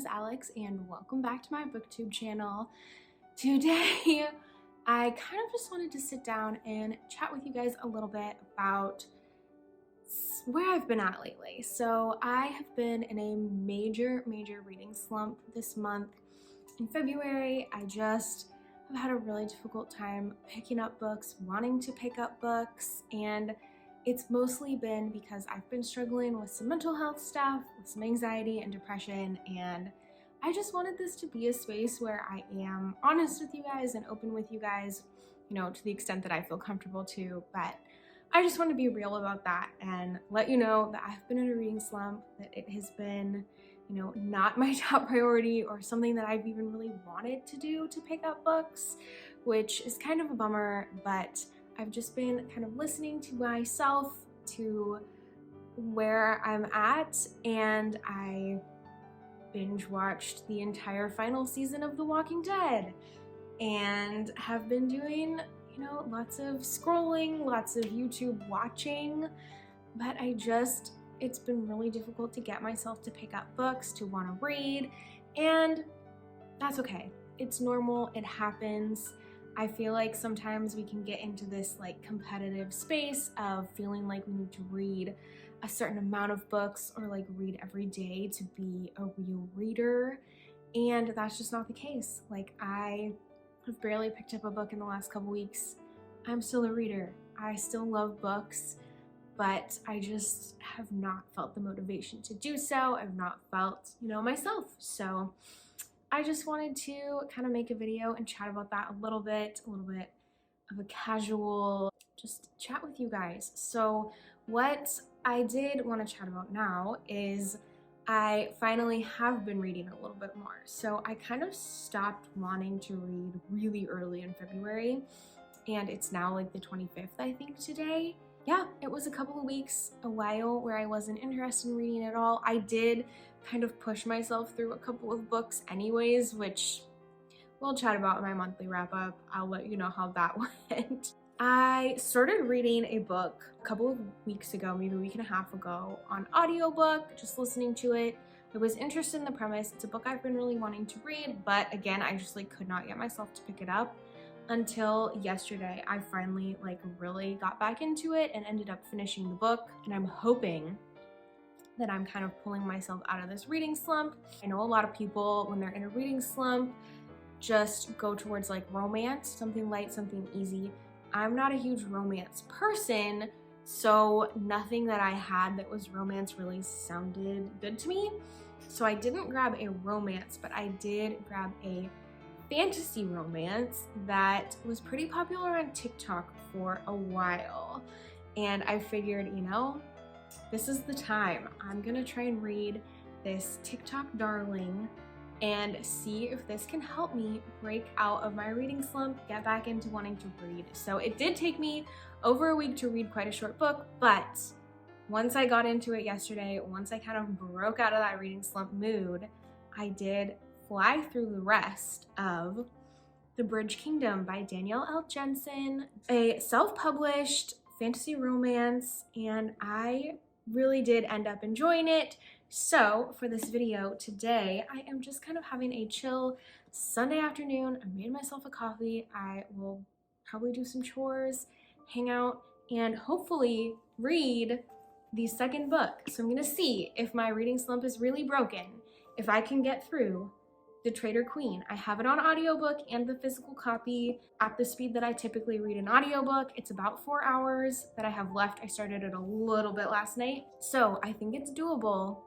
is Alex and welcome back to my booktube channel. Today I kind of just wanted to sit down and chat with you guys a little bit about where I've been at lately. So I have been in a major reading slump this month. In February, I just have had a really difficult time picking up books, wanting to pick up books, and it's mostly been because I've been struggling with some mental health stuff, with some anxiety and depression, and I just wanted this to be a space where I am honest with you guys and open with you guys, to the extent that I feel comfortable to, but I just want to be real about that and let you know that I've been in a reading slump, that it has been, not my top priority or something that I've even really wanted to do to pick up books, which is kind of a bummer, but I've just been kind of listening to myself, to where I'm at, and I binge watched the entire final season of The Walking Dead and have been doing, lots of scrolling, lots of YouTube watching, but it's been really difficult to get myself to pick up books, to want to read, and that's okay. It's normal, it happens. I feel like sometimes we can get into this competitive space of feeling like we need to read a certain amount of books or read every day to be a real reader, and that's just not the case. I have barely picked up a book in the last couple weeks. I'm still a reader. I still love books, but I just have not felt the motivation to do so. I've not felt, myself. So I just wanted to kind of make a video and chat about that a little bit of a casual, just chat with you guys. So what I did want to chat about now is I finally have been reading a little bit more. So I kind of stopped wanting to read really early in February, and it's now the 25th, I think, today. Yeah, it was a couple of weeks, a while, where I wasn't interested in reading at all. I did kind of push myself through a couple of books anyways, which we'll chat about in my monthly wrap-up. I'll let you know how that went. I started reading a book a couple of weeks ago, maybe a week and a half ago, on audiobook, just listening to it. I was interested in the premise. It's a book I've been really wanting to read, but again, I just could not get myself to pick it up until yesterday. I finally really got back into it and ended up finishing the book, and I'm hoping that I'm kind of pulling myself out of this reading slump. I know a lot of people, when they're in a reading slump, just go towards romance, something light, something easy. I'm not a huge romance person, so nothing that I had that was romance really sounded good to me. So I didn't grab a romance, but I did grab a fantasy romance that was pretty popular on TikTok for a while. And I figured, this is the time. I'm gonna try and read this TikTok darling and see if this can help me break out of my reading slump, get back into wanting to read. So it did take me over a week to read quite a short book, but once I got into it yesterday, once I kind of broke out of that reading slump mood, I did fly through the rest of The Bridge Kingdom by Danielle L. Jensen, a self-published fantasy romance, and I really did end up enjoying it. So for this video today, I am just kind of having a chill Sunday afternoon. I made myself a coffee. I will probably do some chores, hang out, and hopefully read the second book. So I'm gonna see if my reading slump is really broken, if I can get through The Traitor Queen. I have it on audiobook and the physical copy at the speed that I typically read an audiobook. It's about 4 hours that I have left. I started it a little bit last night, so I think it's doable.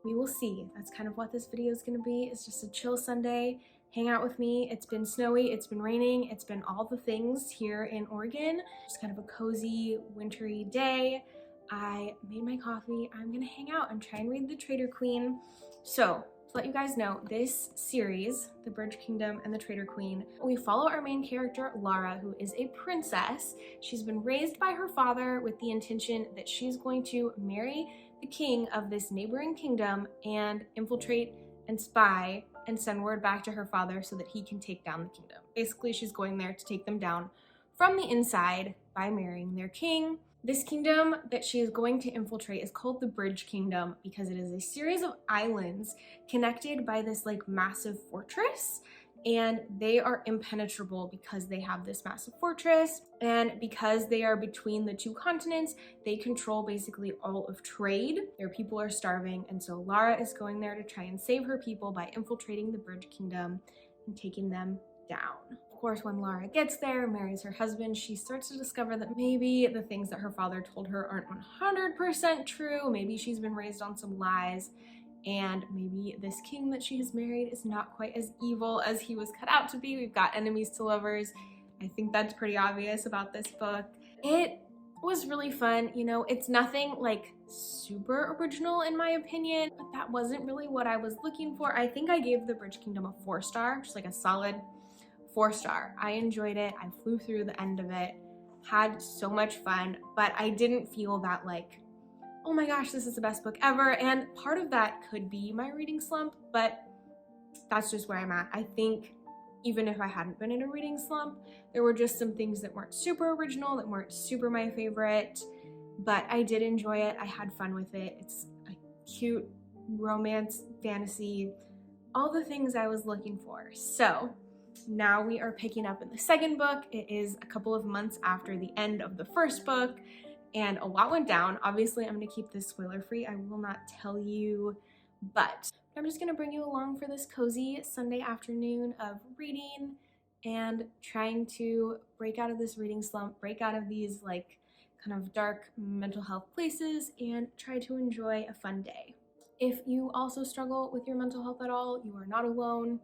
We will see. That's kind of what this video is going to be. It's just a chill Sunday. Hang out with me. It's been snowy, it's been raining, it's been all the things here in Oregon. Just kind of a cozy, wintry day. I made my coffee. I'm gonna hang out and try and read The Traitor Queen. So, to let you guys know, this series, The Bridge Kingdom and The Traitor Queen, we follow our main character, Lara, who is a princess. She's been raised by her father with the intention that she's going to marry the king of this neighboring kingdom and infiltrate and spy and send word back to her father so that he can take down the kingdom. Basically, she's going there to take them down from the inside by marrying their king. This kingdom that she is going to infiltrate is called the Bridge Kingdom because it is a series of islands connected by this like massive fortress, and they are impenetrable because they have this massive fortress, and because they are between the two continents, they control basically all of trade. Their people are starving, and so Lara is going there to try and save her people by infiltrating the Bridge Kingdom and taking them down. Of course, when Lara gets there, marries her husband, she starts to discover that maybe the things that her father told her aren't 100% true. Maybe she's been raised on some lies, and maybe this king that she has married is not quite as evil as he was cut out to be. We've got enemies to lovers. I think that's pretty obvious about this book. It was really fun. You know, it's nothing like super original in my opinion, but that wasn't really what I was looking for. I think I gave The Bridge Kingdom a 4-star, just like a solid 4-star. I enjoyed it. I flew through the end of it, had so much fun, but I didn't feel that like, oh my gosh, this is the best book ever. And part of that could be my reading slump, but that's just where I'm at. I think even if I hadn't been in a reading slump, there were just some things that weren't super original, that weren't super my favorite, but I did enjoy it. I had fun with it. It's a cute romance, fantasy, all the things I was looking for. So now we are picking up in the second book. It is a couple of months after the end of the first book, and a lot went down. Obviously, I'm going to keep this spoiler free. I will not tell you, but I'm just going to bring you along for this cozy Sunday afternoon of reading and trying to break out of this reading slump, break out of these like kind of dark mental health places, and try to enjoy a fun day. If you also struggle with your mental health at all, you are not alone.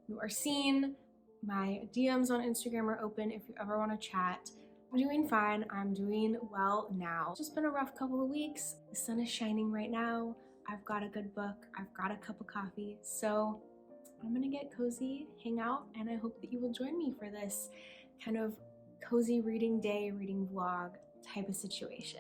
You are seen. My DMs on Instagram are open if you ever want to chat. I'm doing fine. I'm doing well now. It's just been a rough couple of weeks. The sun is shining right now. I've got a good book. I've got a cup of coffee. So I'm gonna get cozy, hang out, and I hope that you will join me for this kind of cozy reading day, reading vlog type of situation.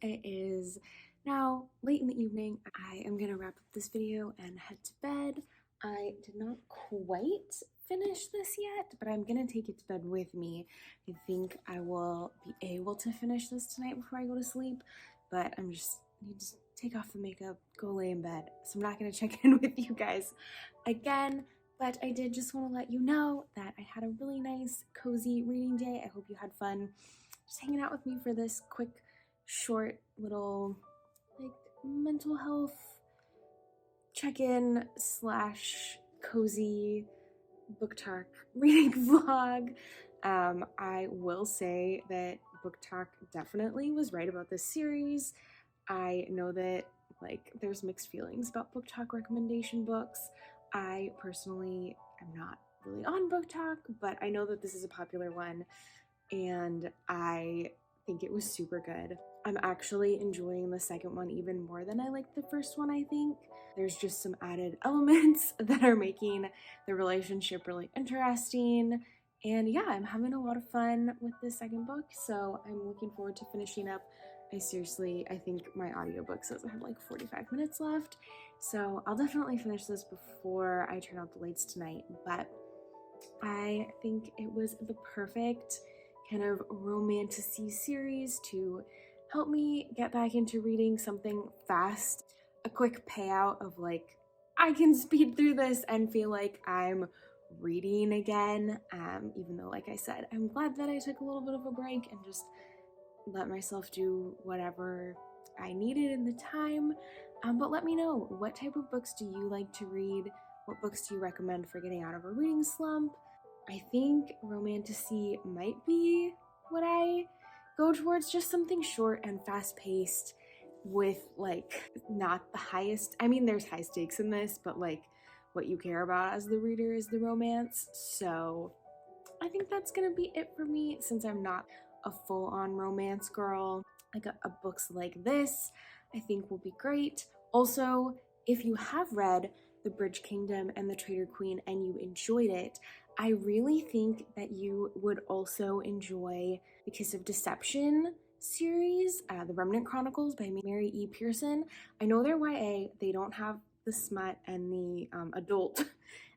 It is now late in the evening. I am gonna wrap up this video and head to bed. I did not quite finish this yet, but I'm gonna take it to bed with me. I think I will be able to finish this tonight before I go to sleep, but I'm just need to take off the makeup, go lay in bed. So I'm not gonna check in with you guys again, but I did just want to let you know that I had a really nice, cozy reading day. I hope you had fun just hanging out with me for this quick, short little like mental health check-in slash cozy BookTok reading vlog. I will say that BookTok definitely was right about this series. I know that like there's mixed feelings about BookTok recommendation books. I personally am not really on BookTok, but I know that this is a popular one and I think it was super good. I'm actually enjoying the second one even more than I liked the first one, I think. There's just some added elements that are making the relationship really interesting. And yeah, I'm having a lot of fun with this second book, so I'm looking forward to finishing up I think my audiobook says I have like 45 minutes left, so I'll definitely finish this before I turn out the lights tonight. But I think it was the perfect kind of romantasy series to help me get back into reading something fast, a quick payout of like, I can speed through this and feel like I'm reading again, even though, like I said, I'm glad that I took a little bit of a break and just let myself do whatever I needed in the time. But let me know, what type of books do you like to read? What books do you recommend for getting out of a reading slump? I think romantasy might be what I go towards, just something short and fast-paced with like not the highest, I mean there's high stakes in this, but like what you care about as the reader is the romance. So I think that's gonna be it for me, since I'm not a full-on romance girl. Like a books like this I think will be great. Also, if you have read The Bridge Kingdom and The Traitor Queen and you enjoyed it, I really think that you would also enjoy The Kiss of Deception series, The Remnant Chronicles by Mary E. Pearson. I know they're YA, they don't have the smut and the adult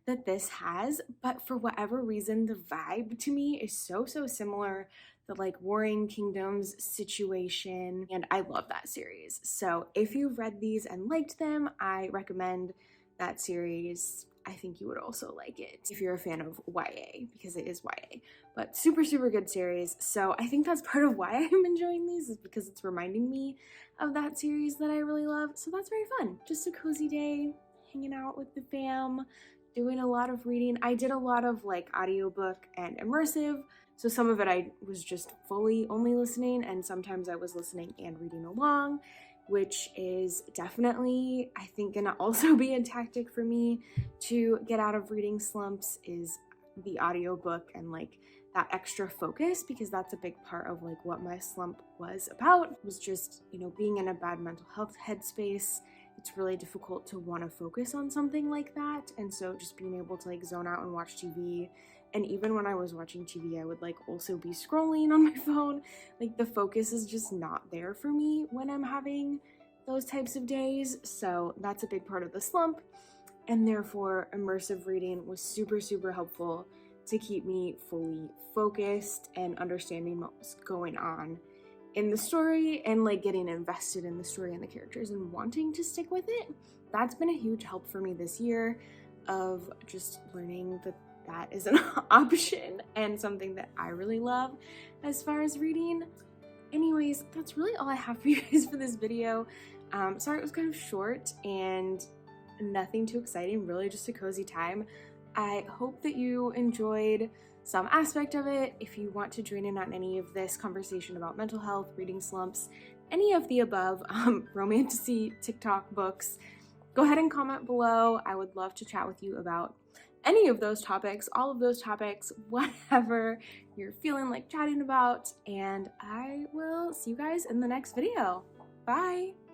that this has, but for whatever reason, the vibe to me is so similar. The like Warring Kingdoms situation, and I love that series. So if you've read these and liked them, I recommend that series. I think you would also like it if you're a fan of YA, because it is YA, but super good series. So I think that's part of why I'm enjoying these, is because it's reminding me of that series that I really love. So that's very fun. Just a cozy day, hanging out with the fam, doing a lot of reading. I did a lot of like audiobook and immersive, so some of it I was just fully only listening, and sometimes I was listening and reading along, which is definitely, I think, gonna also be a tactic for me to get out of reading slumps, is the audiobook and like that extra focus, because that's a big part of like what my slump was about, was just, you know, being in a bad mental health headspace. It's really difficult to want to focus on something like that, and so just being able to like zone out and watch TV. And even when I was watching TV, I would like also be scrolling on my phone. Like the focus is just not there for me when I'm having those types of days. So that's a big part of the slump. And therefore immersive reading was super helpful to keep me fully focused and understanding what was going on in the story, and like getting invested in the story and the characters and wanting to stick with it. That's been a huge help for me this year, of just learning that that is an option and something that I really love as far as reading. Anyways, that's really all I have for you guys for this video. Sorry it was kind of short and nothing too exciting, really just a cozy time. I hope that you enjoyed some aspect of it. If you want to join in on any of this conversation about mental health, reading slumps, any of the above, romantasy, TikTok books, go ahead and comment below. I would love to chat with you about any of those topics, all of those topics, whatever you're feeling like chatting about, and I will see you guys in the next video. Bye!